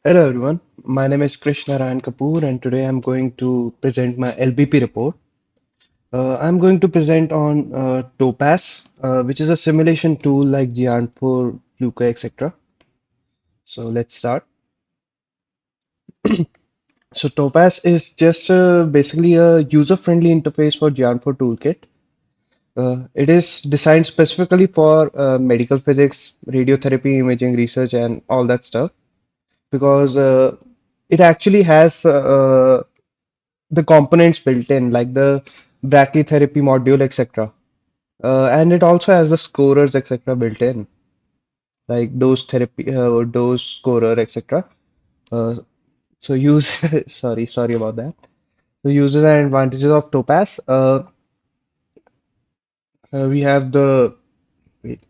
Hello everyone, my name is Krish Narayan Kapoor and today I'm going to present my LBP report. I'm going to present on TOPAS, which is a simulation tool like Giant4, Luca, etc. So let's start. So TOPAS is just basically a user-friendly interface for Giant4 toolkit. It is designed specifically for medical physics, radiotherapy, imaging research, and all that stuff because it actually has the components built in, like the brachytherapy module, etc. And it also has the scorers, etc. built in, like dose therapy, dose scorer, etc. Uh, so use, sorry about that. So uses and advantages of Topaz. We have the wait,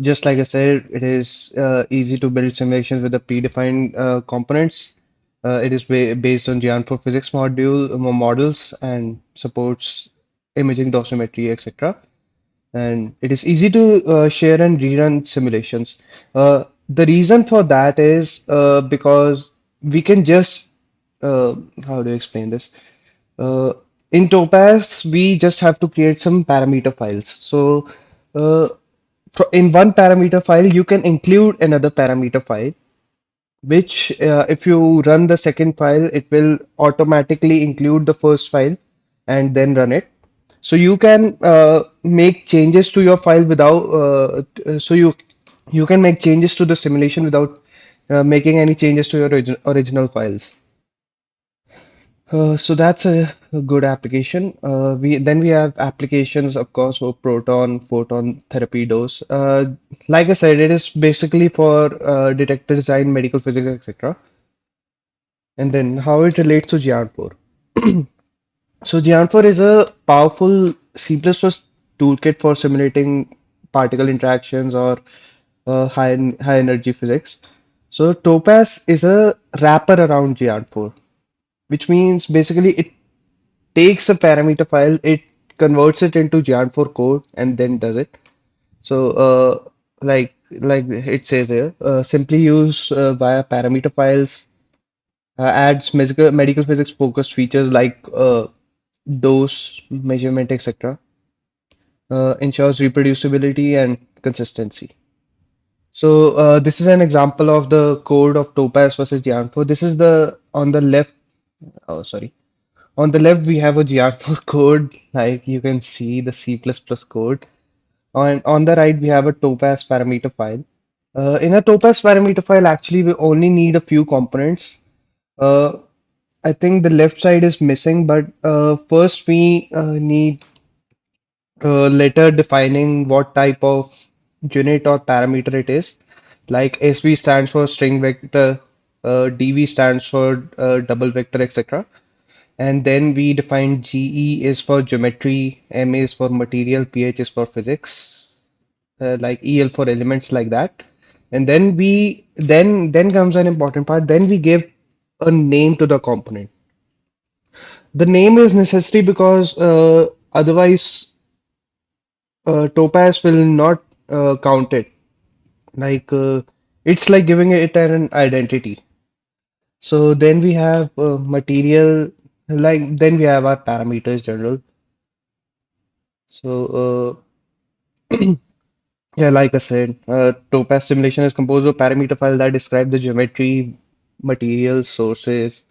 just like I said, it is easy to build simulations with the predefined components. It is based on Giant for physics models and supports imaging dosimetry, etc. And it is easy to share and rerun simulations. The reason for that is because we can just how do you explain this? Uh, in Topaz, we just have to create some parameter files. So uh, in one parameter file, you can include another parameter file, which if you run the second file, it will automatically include the first file and then run it. So you can make changes to your file without, so you can make changes to the simulation without making any changes to your original files. So that's a good application. We have applications, of course, for proton, photon therapy dose. Like I said, it is basically for detector design, medical physics, etc. And then how it relates to GR4. So GR4 is a powerful C++ toolkit for simulating particle interactions or high energy physics. So Topaz is a wrapper around GR4, which means basically it takes a parameter file, it converts it into Jan4 code, and then does it. So, like it says here, simply use via parameter files, adds medical physics focused features like dose, measurement, etc. Ensures reproducibility and consistency. So, this is an example of the code of Topaz versus Jan4. This is the on the left. Oh, sorry. On the left, we have a GR4 code, like you can see the C++ code. On the right, we have a Topaz parameter file. In a Topaz parameter file, actually, we only need a few components. Uh, I think the left side is missing, but first we need a letter defining what type of unit or parameter it is. Like SV stands for string vector, DV stands for double vector, etc. And then we define GE is for geometry, M is for material, PH is for physics, like EL for elements like that. And then comes an important part. Then we give a name to the component. The name is necessary because otherwise Topaz will not count it. Like it's like giving it an identity. So then we have material, like then we have our parameters general. So yeah, like I said, Topaz simulation is composed of parameter files that describe the geometry, materials, sources,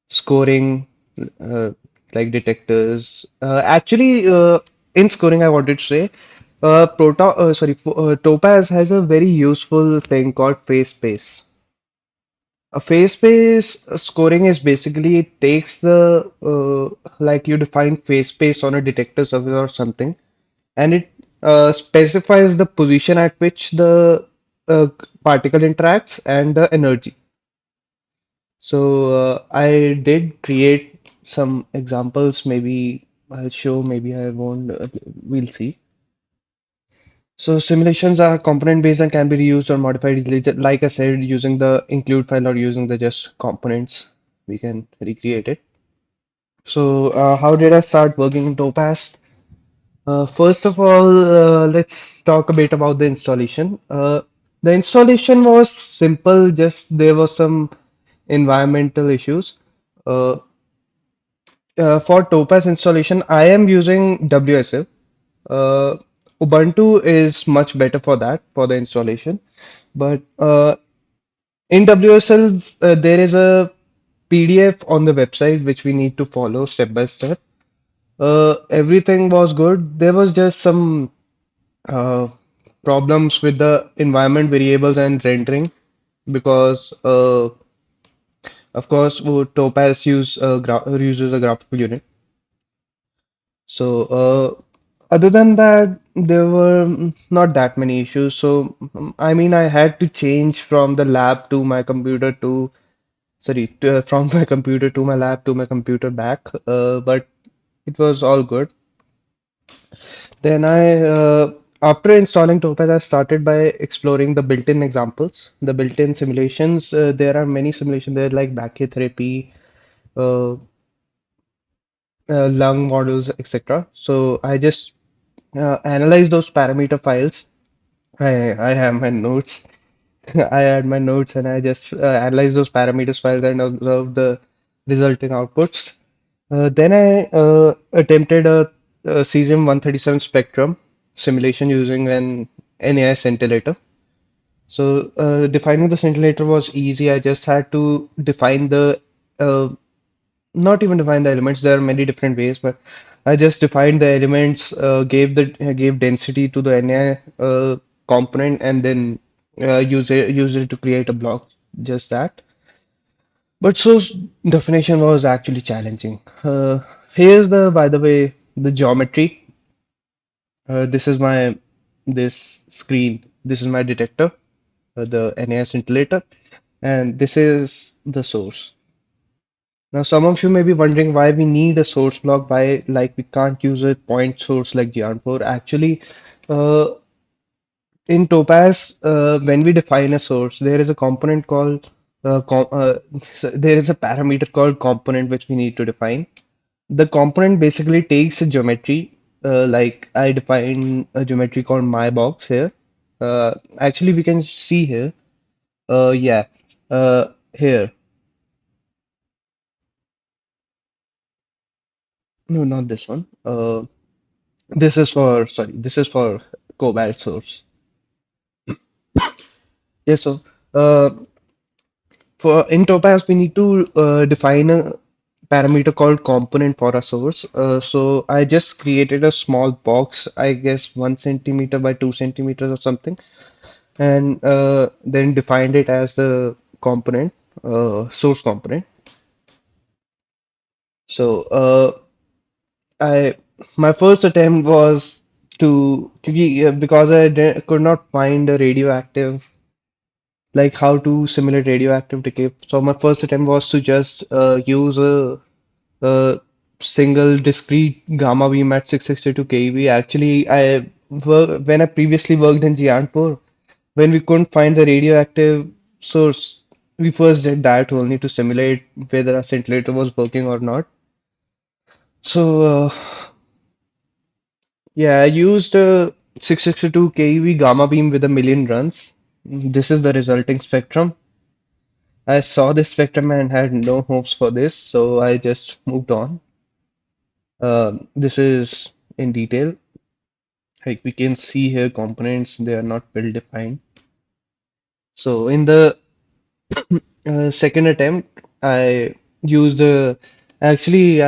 scoring, uh, like detectors. In scoring, I wanted to say, Topaz has a very useful thing called phase space. A phase space scoring is basically it takes the like you define phase space on a detector surface or something, and it specifies the position at which the particle interacts and the energy. So I did create some examples. Maybe I'll show, maybe I won't. We'll see. So simulations are component based and can be reused or modified easily. Like I said, using the include file or using the just components, we can recreate it. So how did I start working in Topaz? First of all, let's talk a bit about the installation. The installation was simple, just there was some environmental issues. Uh, for Topaz installation, I am using WSL. Uh, Ubuntu is much better for that, for the installation. But in WSL, there is a PDF on the website which we need to follow step by step. Everything was good. There was just some uh, problems with the environment variables and rendering because, of course, Topaz uses a graphical unit. So, other than that, there were not that many issues. So, I mean, I had to change from the lab to my computer to, sorry, from my computer to my lab to my computer back. But it was all good. Then after installing Topaz, I started by exploring the built-in examples, the built-in simulations. There are many simulations there like brachytherapy, uh, lung models, etc. So I just analyze those parameter files. I have my notes. I had my notes and I just analyze those parameters files and observe the resulting outputs. Then I attempted a cesium 137 spectrum simulation using an NAI scintillator. So defining the scintillator was easy. I just had to define uh, not even define the elements. There are many different ways, but I just defined the elements, gave density to the NAI component, and then use it to create a block. Just that. But source definition was actually challenging. Here's by the way, the geometry. This is my this screen. This is my detector, the NAS scintillator, and this is the source. Now, some of you may be wondering why we need a source block, why like we can't use a point source like GR4. Actually, uh, in Topaz, when we define a source, there is a component called there is a parameter called component which we need to define. The component basically takes a geometry, like I define a geometry called my box here. Actually, we can see here. Yeah, here. No, not this one. This is for, sorry, this is for Cobalt source. Yes, so uh, for in Topaz, we need to define a parameter called component for a source. So I just created a small box, I guess 1 centimeter by 2 centimeters or something, and then defined it as the component, source component. So I my first attempt was because could not find a radioactive like how to simulate radioactive decay. So my first attempt was to just use a single discrete gamma beam at 662 keV. Actually, when I previously worked in Gianpur, when we couldn't find the radioactive source, we first did that only to simulate whether a scintillator was working or not. So, yeah, I used a 662 keV gamma beam with a million runs. This is the resulting spectrum. I saw this spectrum and had no hopes for this, so I just moved on. This is in detail. Like we can see here, components, they are not well defined. So in the second attempt, I used actually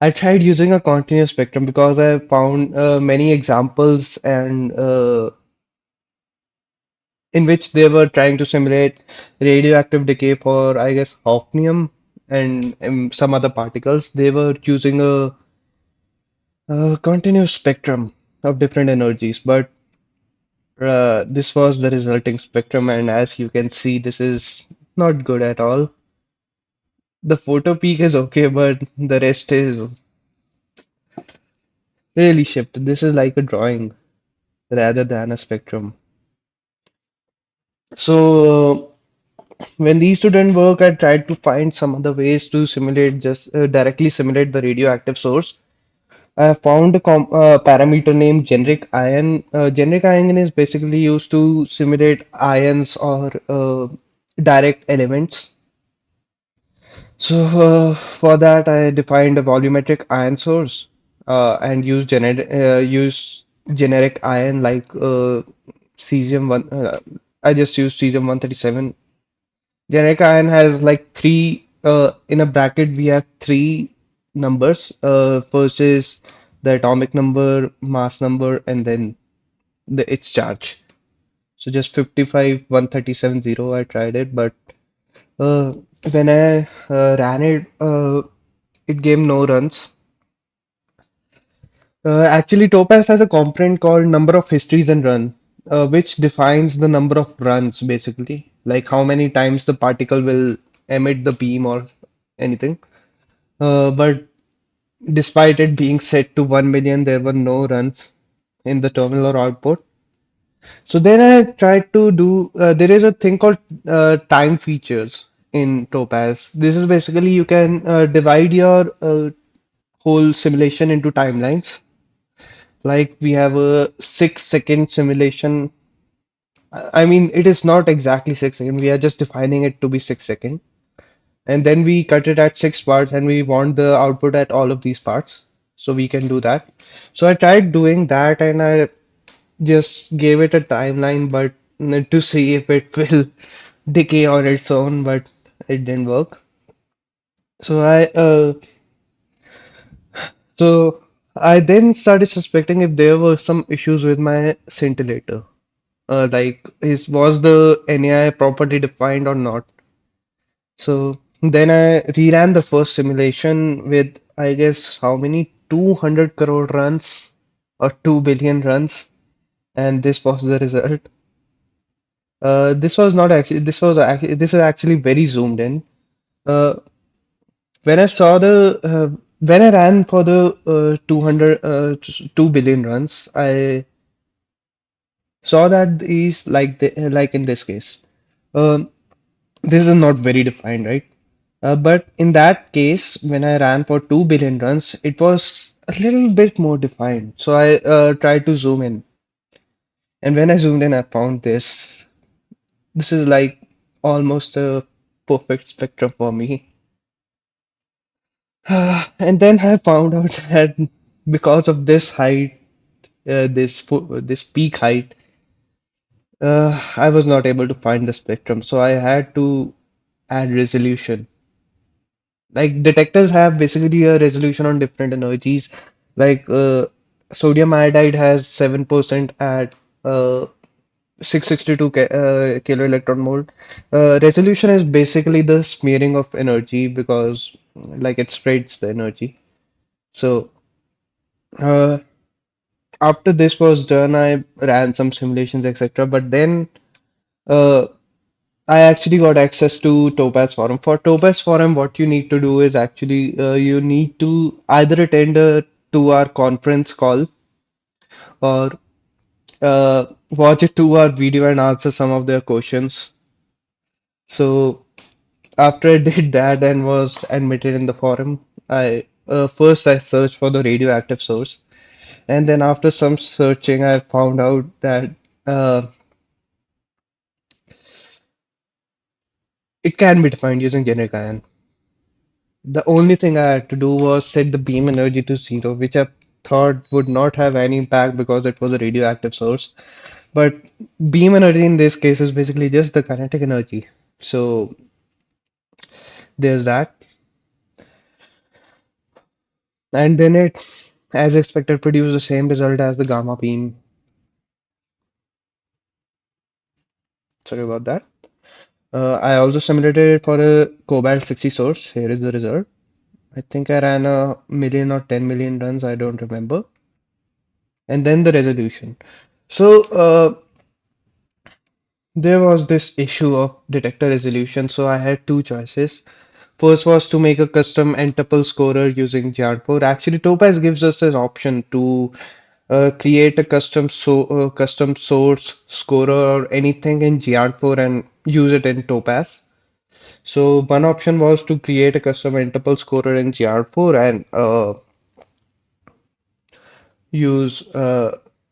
I tried using a continuous spectrum because I found many examples and in which they were trying to simulate radioactive decay for I guess hafnium and some other particles. They were using a continuous spectrum of different energies, but this was the resulting spectrum, and as you can see, this is not good at all. The photo peak is okay, but the rest is really shipped. This is like a drawing rather than a spectrum. So, when these two didn't work, I tried to find some other ways to simulate, just directly simulate the radioactive source. I found a parameter named generic ion. Generic ion is basically used to simulate ions or direct elements. So for that, I defined a volumetric ion source and use generic ion like cesium one. I just used cesium 137. Generic ion has like three in a bracket. We have three numbers. First is the atomic number, mass number, and then its charge. So just 55, 137, 0. I tried it, but uh, when I ran it, it gave no runs. Actually, Topaz has a component called number of histories and run, which defines the number of runs basically, like how many times the particle will emit the beam or anything. But despite it being set to 1 million, there were no runs in the terminal or output. So then I tried to do, there is a thing called time features in Topaz. This is basically you can divide your whole simulation into timelines. Like we have a 6 second simulation. I mean, it is not exactly 6 seconds. We are just defining it to be 6 seconds. And then we cut it at six parts and we want the output at all of these parts. So we can do that. So I tried doing that and I just gave it a timeline, but to see if it will decay on its own, but it didn't work. So I then started suspecting if there were some issues with my scintillator. Like is was the NAI properly defined or not? So then I reran the first simulation with I guess how many 200 crore runs or 2 billion runs, and this was the result. This was not actually this is actually very zoomed in. Uh, when I saw the when I ran for the 200 2 billion runs, I saw that these like in this case. Um, this is not very defined, right? But in that case, when I ran for 2 billion runs, it was a little bit more defined. So I tried to zoom in. And when I zoomed in, I found this. This is like almost a perfect spectrum for me. And then I found out that because of this height, this peak height, I was not able to find the spectrum. So I had to add resolution. Like detectors have basically a resolution on different energies. Like sodium iodide has 7% at 662 kilo electron volt. Resolution is basically the smearing of energy because like it spreads the energy. So uh, after this was done, I ran some simulations, etc. But then uh, I actually got access to Topaz Forum. For Topaz Forum, what you need to do is actually you need to either attend a 2 hour conference call or watch a 2 hour video and answer some of their questions. So after I did that and was admitted in the forum, I first I searched for the radioactive source, and then after some searching, I found out that uh, it can be defined using generic ion. The only thing I had to do was set the beam energy to 0, which I thought would not have any impact because it was a radioactive source. But beam energy in this case is basically just the kinetic energy. So there's that. And then it, as expected, produced the same result as the gamma beam. Sorry about that. I also simulated it for a cobalt 60 source. Here is the result. I think I ran a million or 10 million runs, I don't remember. And then the resolution. So there was this issue of detector resolution, so I had two choices. First was to make a custom n-tuple scorer using Yarn4. Actually, Topaz gives us an option to create a custom source scorer or anything in Yarn4 and use it in Topaz. So one option was to create a custom n-tuple scorer in GR4 and use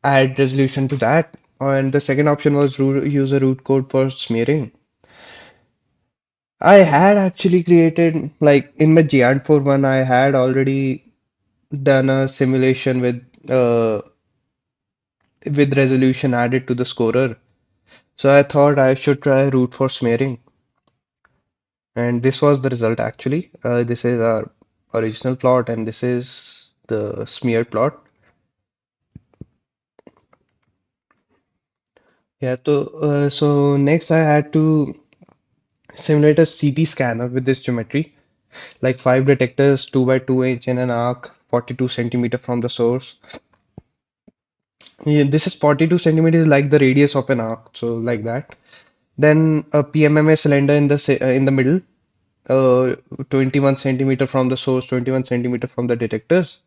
add resolution to that. And the second option was use a root code for smearing. I had actually created, like in my Giant 4 one, I had already done a simulation with resolution added to the scorer. So I thought I should try root for smearing. And this was the result actually. This is our original plot and this is the smear plot. Yeah, so next I had to simulate a CT scanner with this geometry, like five detectors, 2 by 2 inch in an arc, 42 centimeter from the source. Yeah, this is 42 centimeters like the radius of an arc, so like that. Then a PMMA cylinder in the middle, 21 centimeter from the source, 21 centimeter from the detectors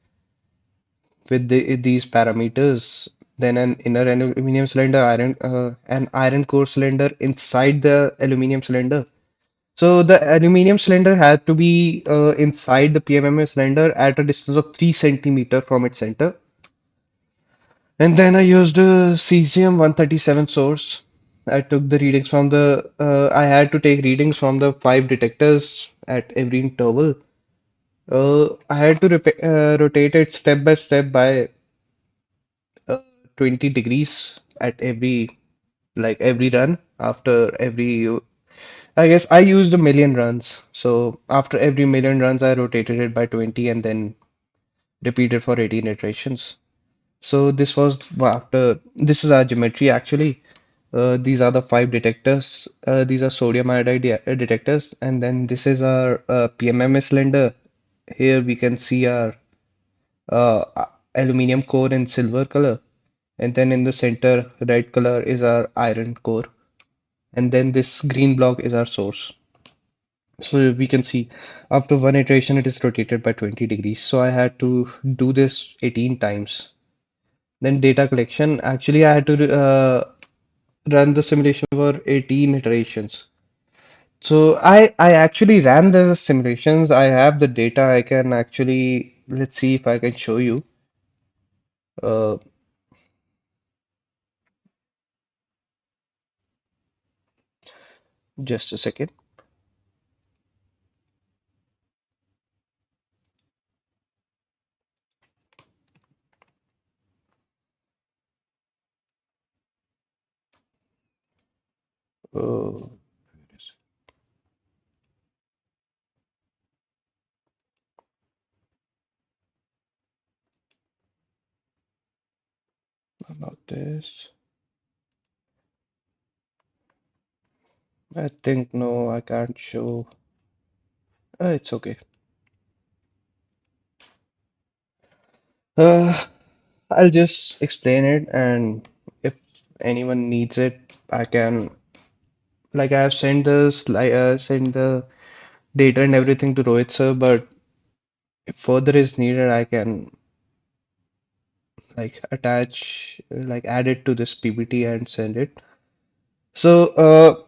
with these parameters. Then an inner aluminum cylinder, an iron core cylinder inside the aluminum cylinder. So the aluminum cylinder had to be inside the PMMA cylinder at a distance of 3 centimeter from its center. And then I used a cesium 137 source. I took the readings from I had to take readings from the five detectors at every interval. I had to rotate it step by step by uh, 20 degrees at every run after every I guess I used a million runs. So after every million runs, I rotated it by 20 and then repeated for 18 iterations. So this is our geometry actually. These are the five detectors. These are sodium iodide detectors. And then this is our PMMS cylinder. Here we can see our aluminum core in silver color. And then in the center, red color is our iron core. And then this green block is our source. So we can see after one iteration, it is rotated by 20 degrees. So I had to do this 18 times. Then data collection, actually I had to run the simulation for 18 iterations. So I actually ran the simulations. I have the data. I can actually, let's see if I can show you. Uh, just a second. Uh, about this. I think no, I can't show. It's okay. Uh, I'll just explain it, and if anyone needs it, I can. Like I have sent the data and everything to Rohit sir, but if further is needed, I can add it to this PPT and send it. So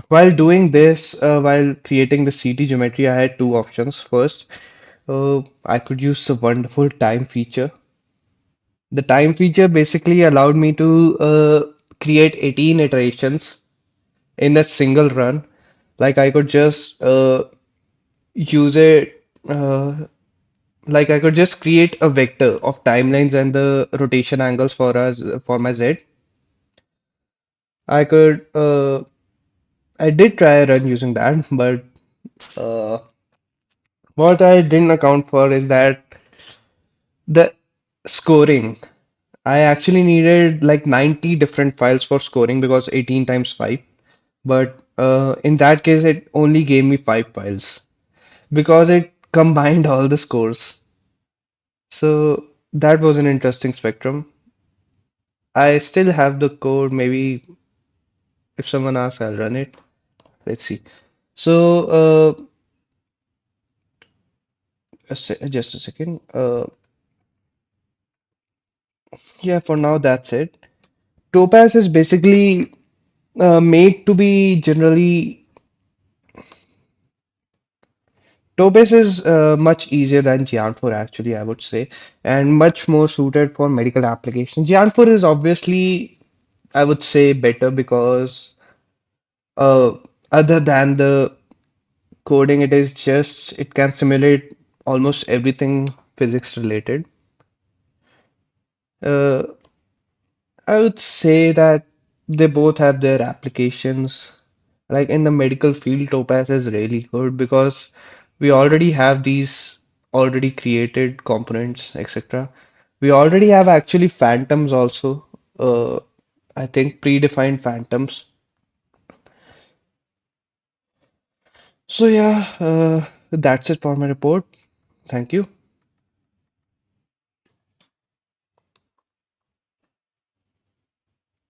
while doing this, while creating the CT geometry, I had two options. First, I could use the wonderful time feature. The time feature basically allowed me to create 18 iterations in a single run. Like I could just use it, like I could just create a vector of timelines and the rotation angles for my Z. I could, I did try a run using that, but uh, what I didn't account for is that the scoring. I actually needed like 90 different files for scoring because 18 times 5. But in that case, it only gave me 5 files because it combined all the scores. So that was an interesting spectrum. I still have the code. Maybe if someone asks, I'll run it. Let's see. So just a second. Yeah, for now that's it. Topaz is basically made to be generally TOPAS is much easier than Gianfor actually, I would say, and much more suited for medical applications. Gianfor is obviously, I would say, better because uh, other than the coding, it can simulate almost everything physics related. Uh, I would say that they both have their applications. Like in the medical field, Topaz is really good because we already have these already created components, etc. We already have actually phantoms also. I think predefined phantoms. So yeah, that's it for my report. Thank you.